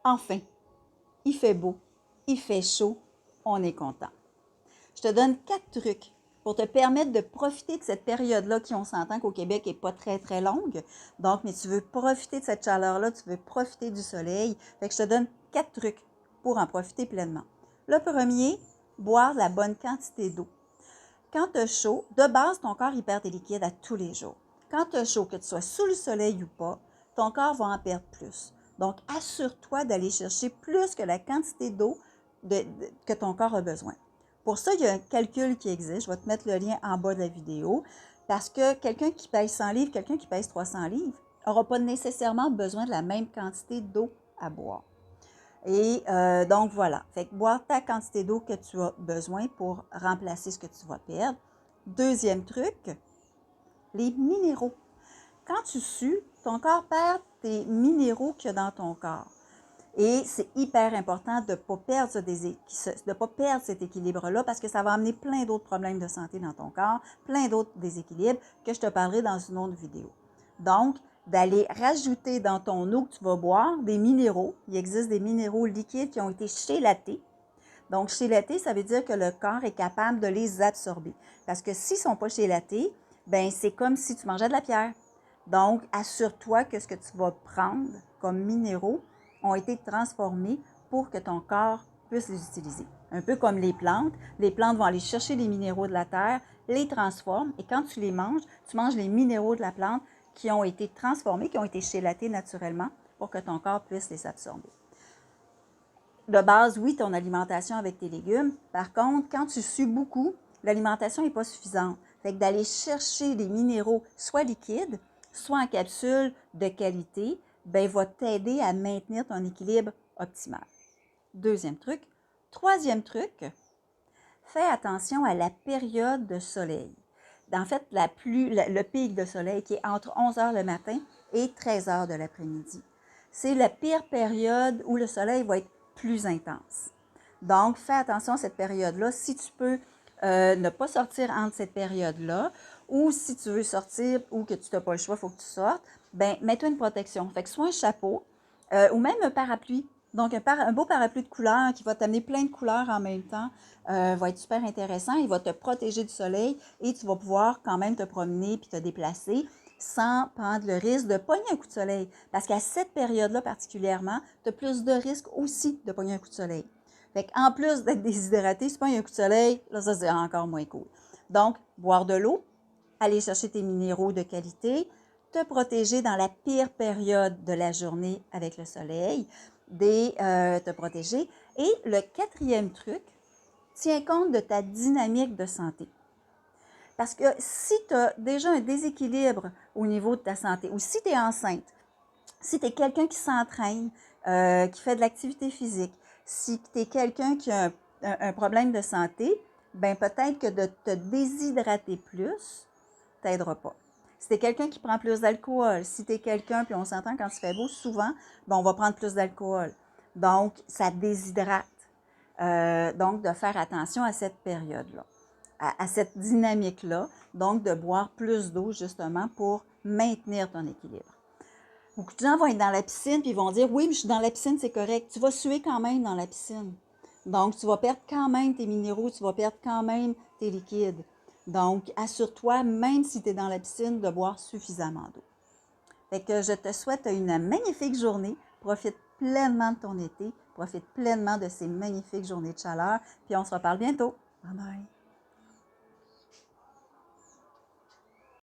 Enfin, il fait beau, il fait chaud, on est content. Je te donne 4 trucs pour te permettre de profiter de cette période-là qui, on s'entend qu'au Québec, n'est pas très, très longue. Donc, mais tu veux profiter de cette chaleur-là, tu veux profiter du soleil. Fait que je te donne 4 trucs pour en profiter pleinement. Le premier, boire la bonne quantité d'eau. Quand tu as chaud, de base, ton corps, il perd des liquides à tous les jours. Quand tu as chaud, que tu sois sous le soleil ou pas, ton corps va en perdre plus. Donc, assure-toi d'aller chercher plus que la quantité d'eau que ton corps a besoin. Pour ça, il y a un calcul qui existe. Je vais te mettre le lien en bas de la vidéo. Parce que quelqu'un qui pèse 100 livres, quelqu'un qui pèse 300 livres, n'aura pas nécessairement besoin de la même quantité d'eau à boire. Et donc, voilà. Fait que boire ta quantité d'eau que tu as besoin pour remplacer ce que tu vas perdre. Deuxième truc, les minéraux. Quand tu sues, ton corps perd tes minéraux qu'il y a dans ton corps. Et c'est hyper important de ne pas perdre cet équilibre-là parce que ça va amener plein d'autres problèmes de santé dans ton corps, plein d'autres déséquilibres que je te parlerai dans une autre vidéo. Donc, d'aller rajouter dans ton eau que tu vas boire des minéraux. Il existe des minéraux liquides qui ont été chélatés. Donc, chélatés, ça veut dire que le corps est capable de les absorber. Parce que s'ils ne sont pas chélatés, ben c'est comme si tu mangeais de la pierre. Donc, assure-toi que ce que tu vas prendre comme minéraux ont été transformés pour que ton corps puisse les utiliser. Un peu comme les plantes. Les plantes vont aller chercher les minéraux de la terre, les transforment, et quand tu manges les minéraux de la plante qui ont été transformés, qui ont été chélatés naturellement pour que ton corps puisse les absorber. De base, oui, ton alimentation avec tes légumes. Par contre, quand tu sues beaucoup, l'alimentation n'est pas suffisante. Fait que d'aller chercher des minéraux, soit liquides, soit en capsules de qualité, ben, va t'aider à maintenir ton équilibre optimal. Deuxième truc. Troisième truc, fais attention à la période de soleil. En fait, le pic de soleil qui est entre 11 heures le matin et 13 heures de l'après-midi. C'est la pire période où le soleil va être plus intense. Donc, fais attention à cette période-là. Si tu peux ne pas sortir entre cette période-là, ou si tu veux sortir ou que tu n'as pas le choix, il faut que tu sortes, ben mets-toi une protection. Fait que soit un chapeau ou même un parapluie. Donc, un beau parapluie de couleurs qui va t'amener plein de couleurs en même temps va être super intéressant. Il va te protéger du soleil et tu vas pouvoir quand même te promener puis te déplacer sans prendre le risque de pogner un coup de soleil. Parce qu'à cette période-là particulièrement, tu as plus de risques aussi de pogner un coup de soleil. Fait qu'en plus d'être déshydraté, si tu pognes un coup de soleil, là, ça, c'est encore moins cool. Donc, boire de l'eau, aller chercher tes minéraux de qualité, te protéger dans la pire période de la journée avec le soleil, te protéger. Et le quatrième truc, tiens compte de ta dynamique de santé. Parce que si tu as déjà un déséquilibre au niveau de ta santé, ou si tu es enceinte, si tu es quelqu'un qui s'entraîne, qui fait de l'activité physique, si tu es quelqu'un qui a un problème de santé, ben peut-être que de te déshydrater plus t'aidera pas. Si tu es quelqu'un qui prend plus d'alcool, si tu es quelqu'un, puis on s'entend quand il fait beau, souvent, ben on va prendre plus d'alcool. Donc, ça déshydrate. Donc, de faire attention à cette période-là, à cette dynamique-là. Donc, de boire plus d'eau, justement, pour maintenir ton équilibre. Beaucoup de gens vont être dans la piscine puis ils vont dire « Oui, mais je suis dans la piscine, c'est correct. » Tu vas suer quand même dans la piscine. Donc, tu vas perdre quand même tes minéraux, tu vas perdre quand même tes liquides. Donc, assure-toi, même si tu es dans la piscine, de boire suffisamment d'eau. Fait que je te souhaite une magnifique journée. Profite pleinement de ton été. Profite pleinement de ces magnifiques journées de chaleur. Puis on se reparle bientôt. Bye bye.